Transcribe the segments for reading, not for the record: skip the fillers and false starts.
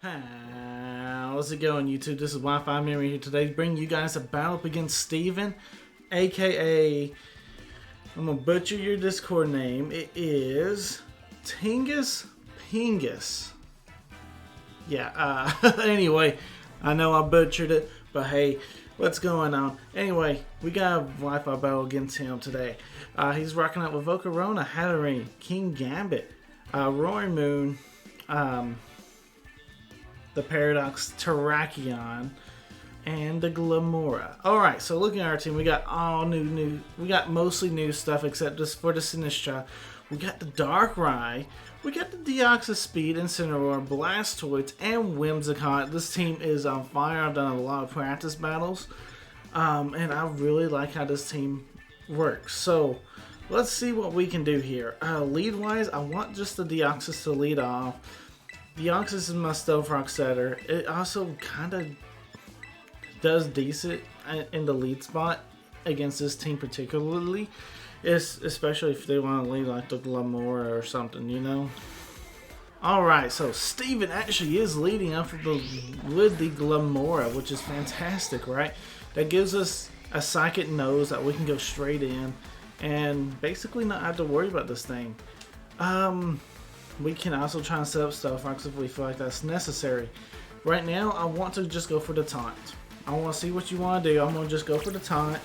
How's it going, YouTube? This is Wi-Fi Memory here today, bringing you guys a battle up against Steven, aka, I'm gonna butcher your Discord name. It is Tingus Pingus. Yeah, anyway, I know I butchered it, but hey, what's going on? Anyway, we got a Wi-Fi battle against him today. He's rocking out with Volcarona, Hatterene, King Gambit, Roaring Moon, the Paradox Terrakion, and the Glamora. Alright, so looking at our team, we got all new, we got mostly new stuff except just for the Sinistra. We got the Darkrai, we got the Deoxys-Speed, Incineroar, Blastoise, and Whimsicott. This team is on fire. I've done a lot of practice battles, and I really like how this team works. So, let's see what we can do here. Lead-wise, I want just the Deoxys to lead off. Deoxys is my Stealth Rock setter. It also kind of does decent in the lead spot against this team particularly. Especially if they want to lead like the Glamora or something, you know. Alright, so Steven actually is leading up with the Glamora, which is fantastic, right? That gives us a Psychic Nose that we can go straight in and basically not have to worry about this thing. We can also try and set up Stealth Rocks if we feel like that's necessary. Right now, I want to just go for the Taunt. I want to see what you want to do. I'm going to just go for the Taunt.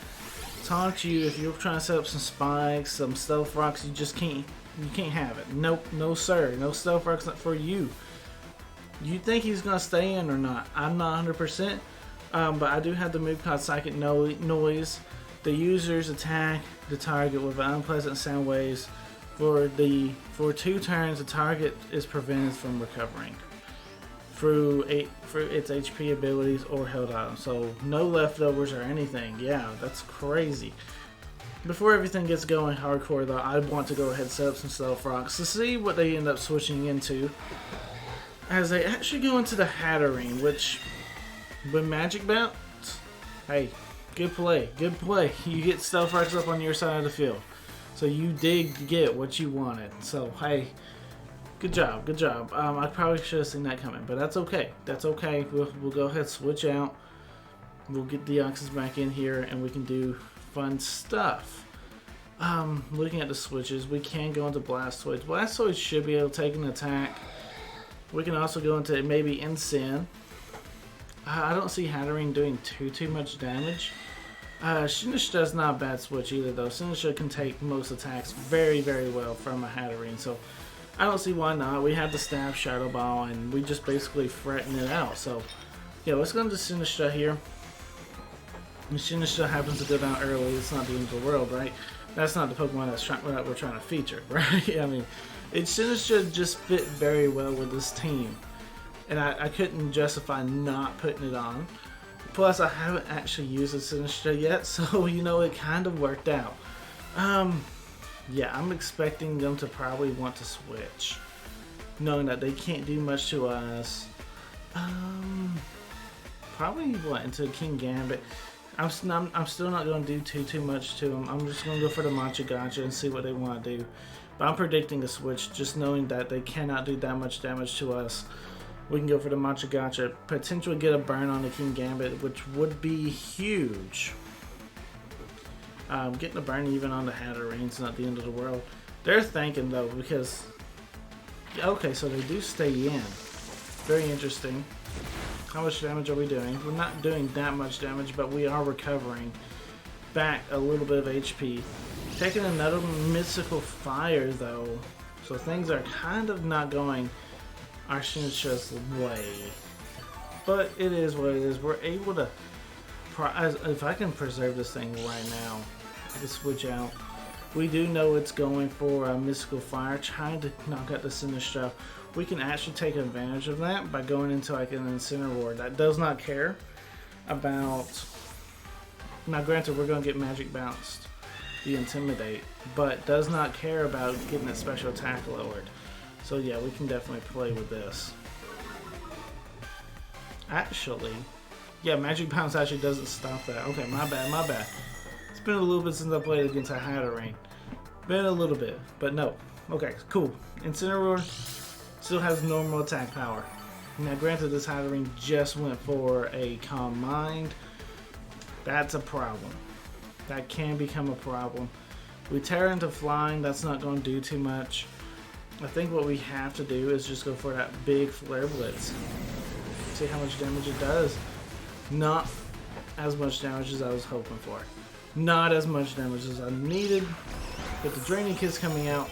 Taunt you. If you're trying to set up some spikes, some Stealth Rocks, you just can't. You can't have it. Nope, no sir. No Stealth Rocks not for you. You think he's going to stay in or not? I'm not 100%. But I do have the move called Psychic Noise. The users attack the target with unpleasant sound waves. For 2 turns, the target is prevented from recovering through its HP abilities or held items. So no leftovers or anything. Yeah, that's crazy. Before everything gets going hardcore though, I want to go ahead and set up some Stealth Rocks to see what they end up switching into. As they actually go into the Hatterene, which with Magic Bounce, hey, good play, good play. You get Stealth Rocks up on your side of the field. So you did get what you wanted. So hey, good job, good job. I probably should have seen that coming, but that's okay. That's okay. We'll go ahead and switch out. We'll get Deoxys back in here, and we can do fun stuff. Looking at the switches, we can go into Blastoise. Blastoise should be able to take an attack. We can also go into maybe Incin. I don't see Hatterene doing too much damage. Sinistra's not a bad switch either though. Sinistra can take most attacks very well from a Hatterene, so I don't see why not. We have the Stab Shadow Ball and we just basically threaten it out. So yeah, let's go into Sinistra here. If Sinistra happens to go down early, it's not the end of the world, right? That's not the Pokemon that we're trying to feature, right? I mean, Sinistra just fit very well with this team, and I couldn't justify not putting it on. Plus, I haven't actually used a Sinistra yet, so, you know, it kind of worked out. Yeah, I'm expecting them to probably want to switch, knowing that they can't do much to us. Probably, what, into King Gambit. I'm still not going to do too much to them. I'm just going to go for the Machagacha and see what they want to do. But I'm predicting a switch, just knowing that they cannot do that much damage to us. We can go for the Machagacha, potentially get a burn on the King Gambit, which would be huge. Getting a burn even on the Hatterene is not the end of the world. They're thinking though, because okay, so they do stay in. Very interesting. How much damage are we doing? We're not doing that much damage, but we are recovering back a little bit of HP. Taking another Mystical Fire though, so things are kind of not going our Sinistra's way, but it is what it is. We're able to, if I can preserve this thing right now, I can switch out. We do know it's going for a Mystical Fire, trying to knock out the Sinistra. We can actually take advantage of that by going into like an Incineroar that does not care about. Now granted, we're going to get Magic Bounced, the Intimidate, but does not care about getting that special attack lowered. So yeah, we can definitely play with this. Actually, yeah, Magic Bounce actually doesn't stop that. Okay, my bad. It's been a little bit since I played against a Hatterene. Been a little bit, but no. Okay, cool. Incineroar still has normal attack power. Now granted, this Hatterene just went for a Calm Mind. That's a problem. That can become a problem. We tear into Flying, that's not going to do too much. I think what we have to do is just go for that big Flare Blitz. See how much damage it does. Not as much damage as I was hoping for. Not as much damage as I needed. But the Draining Kiss coming out,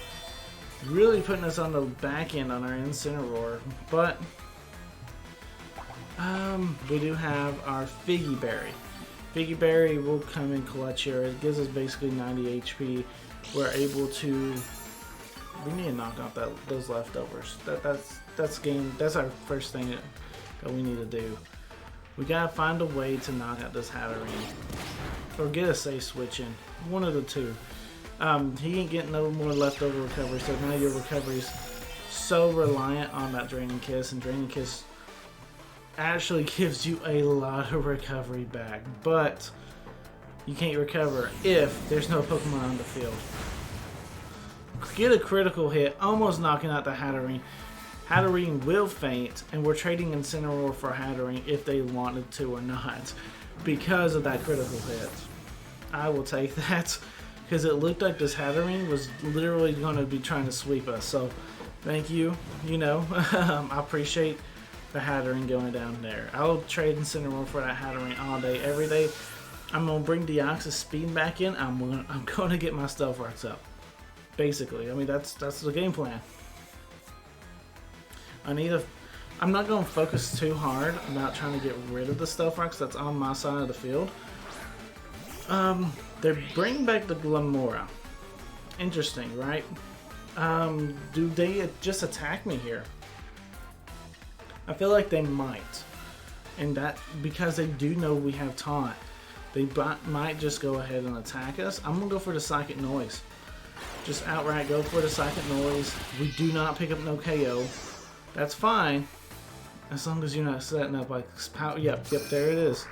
really putting us on the back end on our Incineroar. But we do have our Figy Berry. Figy Berry will come in clutch here. It gives us basically 90 HP. We're able to. We need to knock out those leftovers. That's our first thing that we need to do. We gotta find a way to knock out this Hatterene, or get a safe switch in. One of the two. He ain't getting no more leftover recovery, so now your recovery's so reliant on that Draining Kiss, and Draining Kiss actually gives you a lot of recovery back, but you can't recover if there's no Pokemon on the field. Get a critical hit, almost knocking out the Hatterene. Hatterene will faint, and we're trading Incineroar for Hatterene if they wanted to or not, because of that critical hit. I will take that, because it looked like this Hatterene was literally going to be trying to sweep us, so thank you, you know, I appreciate the Hatterene going down there. I'll trade Incineroar for that Hatterene all day, every day. I'm going to bring Deoxys-Speed back in. I'm going to get my Stealth Rocks up. Basically, I mean, that's the game plan. I'm not going to focus too hard about trying to get rid of the Stealth Rocks that's on my side of the field. They're bringing back the Glimmora. Interesting, right? Do they just attack me here? I feel like they might. And that, because they do know we have Taunt, they might just go ahead and attack us. I'm going to go for the Psychic Noise. Just outright go for the Psychic Noise. We do not pick up no KO. That's fine. As long as you're not setting up like power. Yep, there it is.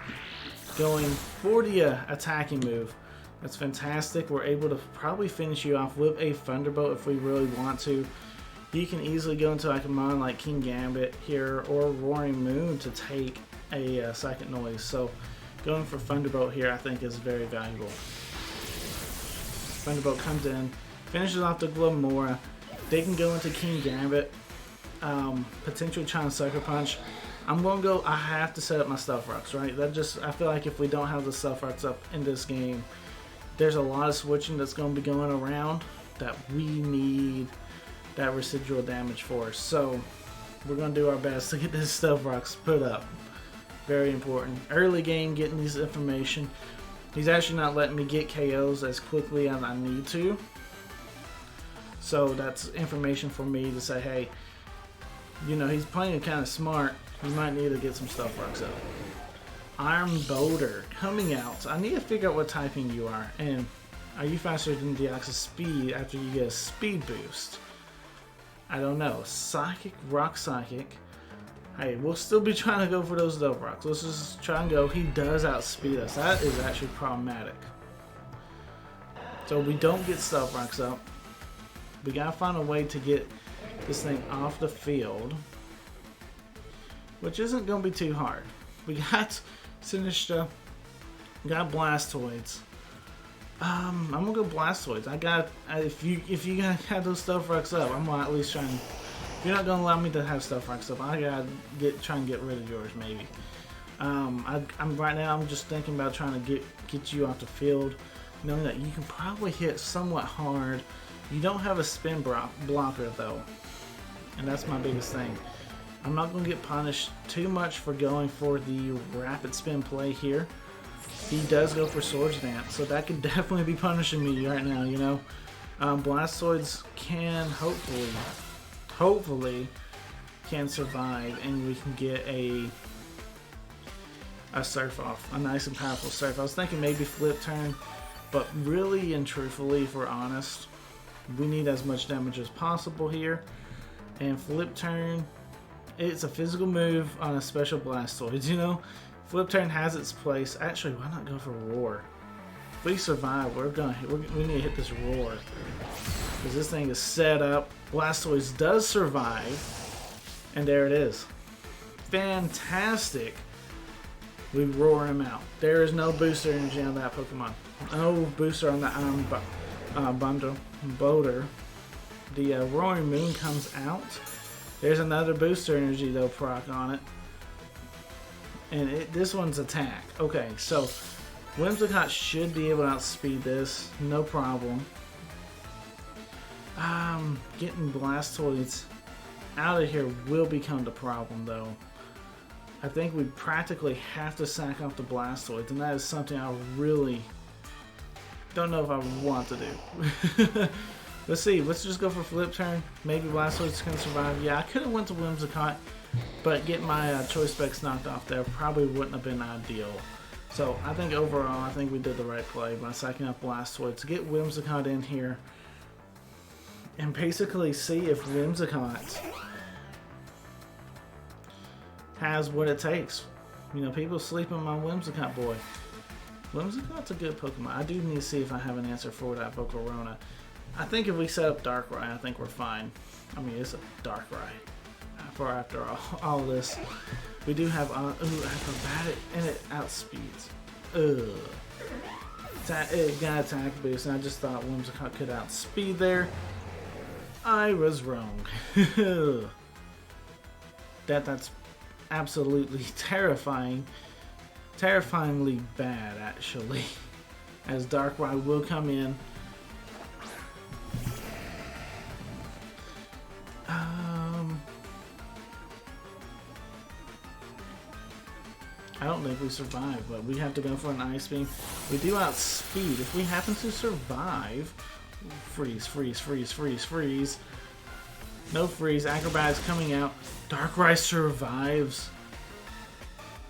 Going for the attacking move. That's fantastic. We're able to probably finish you off with a Thunderbolt if we really want to. You can easily go into like a mon like King Gambit here or Roaring Moon to take a Psychic Noise. So going for Thunderbolt here I think is very valuable. Thunderbolt comes in, finishes off the Glimmora. They can go into King Gambit, potentially trying to Sucker Punch. I'm going to go, I have to set up my Stealth Rocks, right? I feel like if we don't have the Stealth Rocks up in this game, there's a lot of switching that's going to be going around that we need that residual damage for. So we're going to do our best to get this Stealth Rocks put up. Very important. Early game, getting this information. He's actually not letting me get KOs as quickly as I need to. So that's information for me to say, hey, you know, he's playing kind of smart. You might need to get some Stealth Rocks up. Iron Boulder coming out. I need to figure out what typing you are. And are you faster than Deoxys-Speed after you get a speed boost? I don't know. Psychic, Rock Psychic. Hey, we'll still be trying to go for those Stealth Rocks. Let's just try and go. He does outspeed us. That is actually problematic. So we don't get Stealth Rocks up. We gotta find a way to get this thing off the field, which isn't gonna be too hard. We got Sinistcha, got Blastoids. I'm gonna go Blastoids. If you gotta have those Stealth Rocks up, I'm gonna at least try and. If you're not gonna allow me to have Stealth Rocks up, I gotta try and get rid of yours maybe. Right now I'm just thinking about trying to get you off the field, knowing that you can probably hit somewhat hard. You don't have a spin blocker though, and that's my biggest thing. I'm not going to get punished too much for going for the rapid spin play here. He does go for Swords Dance, so that could definitely be punishing me right now, you know. Blastoids can hopefully can survive, and we can get a Surf off, a nice and powerful Surf. I was thinking maybe Flip Turn, but really and truthfully, if we're honest, we need as much damage as possible here. And Flip Turn, it's a physical move on a special Blastoise, you know. Flip Turn has its place. Actually, why not go for Roar? If we survive, we need to hit this Roar, because this thing is set up. Blastoise does survive, and there it is. fantastic. We roar him out. There is no booster energy on that Pokemon. No booster on the Boulder. The Roaring Moon comes out. There's another booster energy though proc on it. And this one's attack. Okay, so Whimsicott should be able to outspeed this. No problem. Getting Blastoise out of here will become the problem though. I think we practically have to sack off the Blastoise, and that is something I really don't know if I want to do. Let's see, let's just go for flip turn. Maybe Blastoise can survive. Yeah, I could have went to Whimsicott, but getting my choice specs knocked off there probably wouldn't have been ideal. So I think overall, I think we did the right play by sacking off Blastoise to get Whimsicott in here and basically see if Whimsicott has what it takes. You know, people sleep on my Whimsicott boy. Whimsicott's a good Pokemon. I do need to see if I have an answer for that Volcarona. I think if we set up Darkrai, I think we're fine. I mean, it's a Darkrai. After all this, we do have acrobatic and it outspeeds. It got attack boost, and I just thought Whimsicott could outspeed there. I was wrong. That's absolutely terrifying. Terrifyingly bad, actually. As Darkrai will come in. I don't think we survive, but we have to go for an Ice Beam. We do outspeed. If we happen to survive, freeze, freeze, freeze, freeze, freeze. No freeze. Acrobatics coming out. Darkrai survives.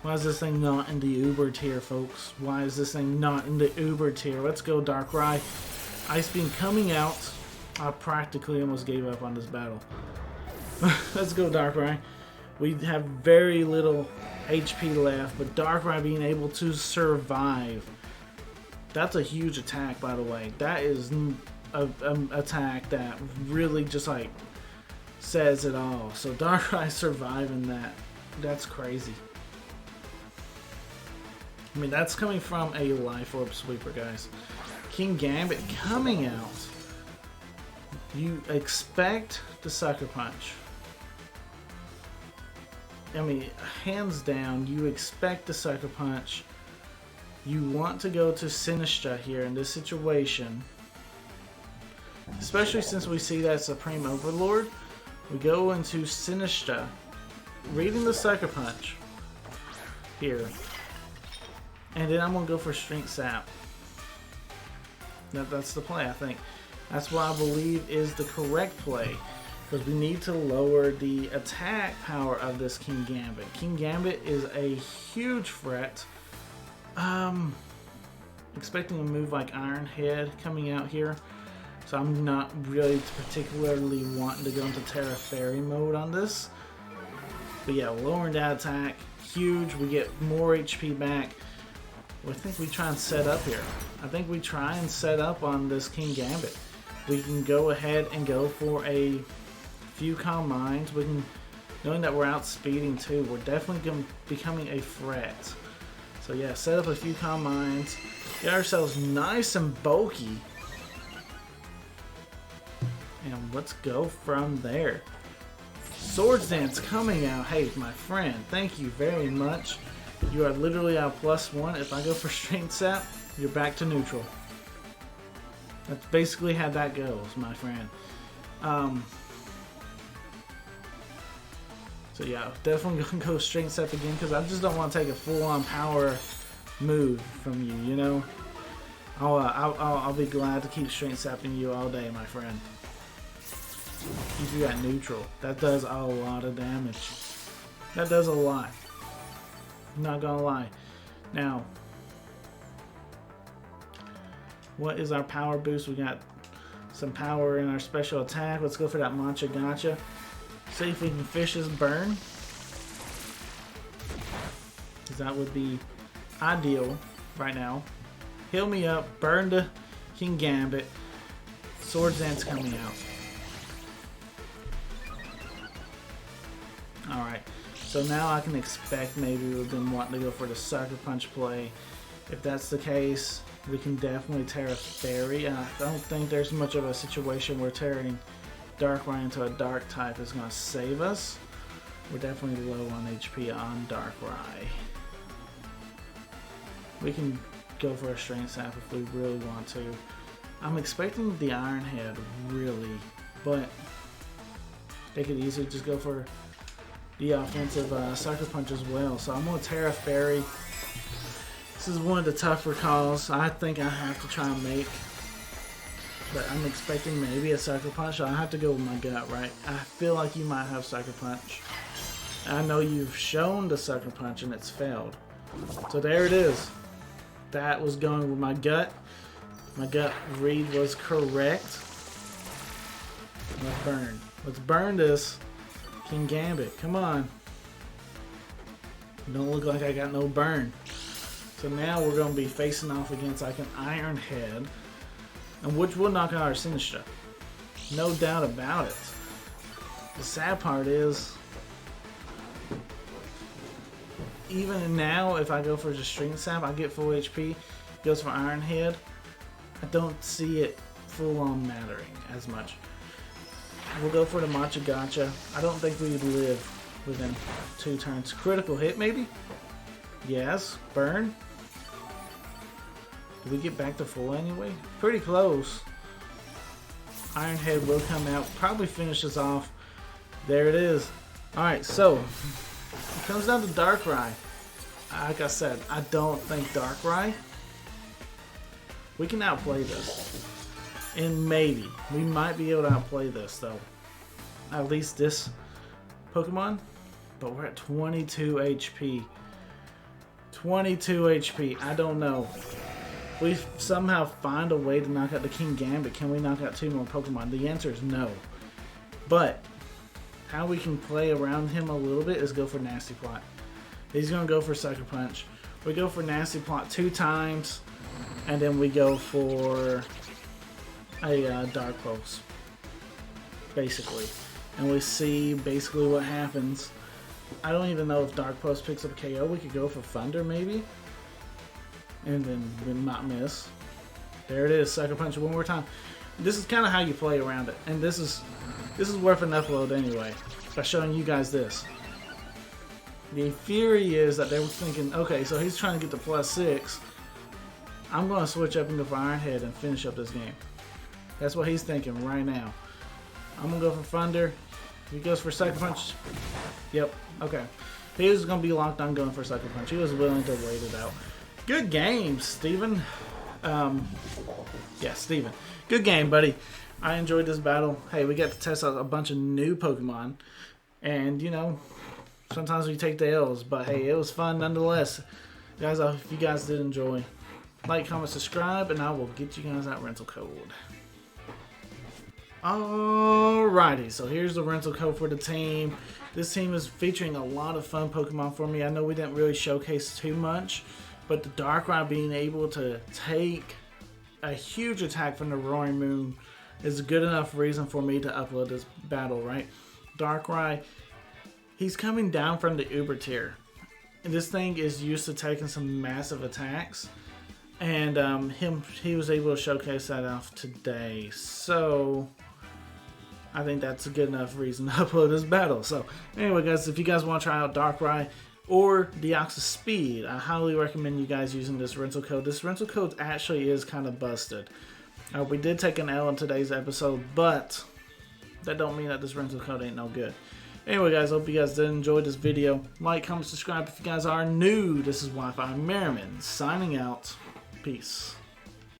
Why is this thing not in the Uber tier, folks? Why is this thing not in the Uber tier? Let's go, Darkrai. Ice Beam coming out. I practically almost gave up on this battle. Let's go, Darkrai. We have very little HP left, but Darkrai being able to survive. That's a huge attack, by the way. That is an attack that really just like says it all. So Darkrai surviving that. That's crazy. I mean, that's coming from a Life Orb sweeper, guys. King Gambit coming out. You expect the Sucker Punch. I mean, hands down, you expect the Sucker Punch. You want to go to Sinistcha here in this situation. Especially since we see that Supreme Overlord. We go into Sinistcha, reading the Sucker Punch here. And then I'm going to go for Strength Sap. That's the play, I think. That's what I believe is the correct play. Because we need to lower the attack power of this King Gambit. King Gambit is a huge threat. Expecting a move like Iron Head coming out here. So I'm not really particularly wanting to go into Terra Fairy mode on this. But yeah, lowering that attack, huge. We get more HP back. I think we try and set up here. I think we try and set up on this King Gambit. We can go ahead and go for a few Calm Minds. We can, knowing that we're outspeeding too, we're definitely becoming a threat. So yeah, set up a few Calm Minds. Get ourselves nice and bulky. And let's go from there. Swords Dance coming out. Hey, my friend, thank you very much. You are literally at +1. If I go for Strength Sap, you're back to neutral. That's basically how that goes, my friend. So yeah, definitely gonna go Strength Sap again because I just don't want to take a full-on power move from you. You know, I'll be glad to keep Strength Sapping you all day, my friend. Keep you at neutral. That does a lot of damage. That does a lot. I'm not gonna lie. Now, what is our power boost? We got some power in our special attack. Let's go for that Mancha Gotcha. See if we can fish his burn. Because that would be ideal right now. Heal me up. Burn the King Gambit. Swords Dance coming out. Alright. So now I can expect maybe we've been wanting to go for the Sucker Punch play. If that's the case, we can definitely Tera Fairy. And I don't think there's much of a situation where tearing Darkrai into a Dark type is going to save us. We're definitely low on HP on Darkrai. We can go for a Strength Sap if we really want to. I'm expecting the Iron Head, really, but they could easily just go for the offensive Sucker Punch as well. So I'm going to Tera Fairy. This is one of the tougher calls I think I have to try and make. But I'm expecting maybe a Sucker Punch. So I have to go with my gut, right? I feel like you might have Sucker Punch. I know you've shown the Sucker Punch and it's failed. So there it is. That was going with my gut. My gut read was correct. Let's burn. Let's burn this. King Gambit, come on. Don't look like I got no burn. So now we're going to be facing off against like an Iron Head, and which will knock out our Sinistcha. No doubt about it. The sad part is, even now, if I go for just Strength Sap, I get full HP. Goes for Iron Head. I don't see it full on mattering as much. We'll go for the Matcha Gotcha. I don't think we would live within 2 turns. Critical hit, maybe? Yes. Burn. Do we get back to full anyway? Pretty close. Iron Head will come out. Probably finish us off. There it is. Alright, so it comes down to Darkrai. Like I said, I don't think Darkrai. We can outplay this. And maybe. We might be able to outplay this, though. At least this Pokemon. But we're at 22 HP. 22 HP. I don't know. We somehow find a way to knock out the King Gambit. Can we knock out 2 more Pokemon? The answer is no. But how we can play around him a little bit is go for Nasty Plot. He's going to go for Sucker Punch. We go for Nasty Plot 2 times. And then we go for a Dark Pulse, basically, and we see basically what happens. I don't even know if Dark Pulse picks up a KO. We could go for Thunder maybe, and then we not miss. There it is, Sucker Punch one more time. This is kind of how you play around it, and this is worth an upload anyway by showing you guys this. The theory is that they were thinking, okay, so he's trying to get to +6. I'm going to switch up and go for Iron Head and finish up this game. That's what he's thinking right now. I'm going to go for Thunder. He goes for Sucker Punch. Yep, okay. He was going to be locked on going for Sucker Punch. He was willing to wait it out. Good game, Steven. Yeah, Steven. Good game, buddy. I enjoyed this battle. Hey, we got to test out a bunch of new Pokemon. And, you know, sometimes we take the L's. But, hey, it was fun nonetheless. Guys, I hope you guys did enjoy. Like, comment, subscribe, and I will get you guys that rental code. Alrighty, so here's the rental code for the team. This team is featuring a lot of fun Pokemon for me. I know we didn't really showcase too much, but the Darkrai being able to take a huge attack from the Roaring Moon is a good enough reason for me to upload this battle, right? Darkrai, he's coming down from the Uber tier. And this thing is used to taking some massive attacks. And he was able to showcase that off today. So I think that's a good enough reason to upload this battle. So anyway, guys, if you guys want to try out Darkrai or Deoxys-Speed, I highly recommend you guys using this rental code. This rental code actually is kind of busted. We did take an L in today's episode, but that don't mean that this rental code ain't no good. Anyway, guys, hope you guys did enjoy this video. Like, comment, subscribe if you guys are new. This is Wi-Fi Merriman signing out. Peace.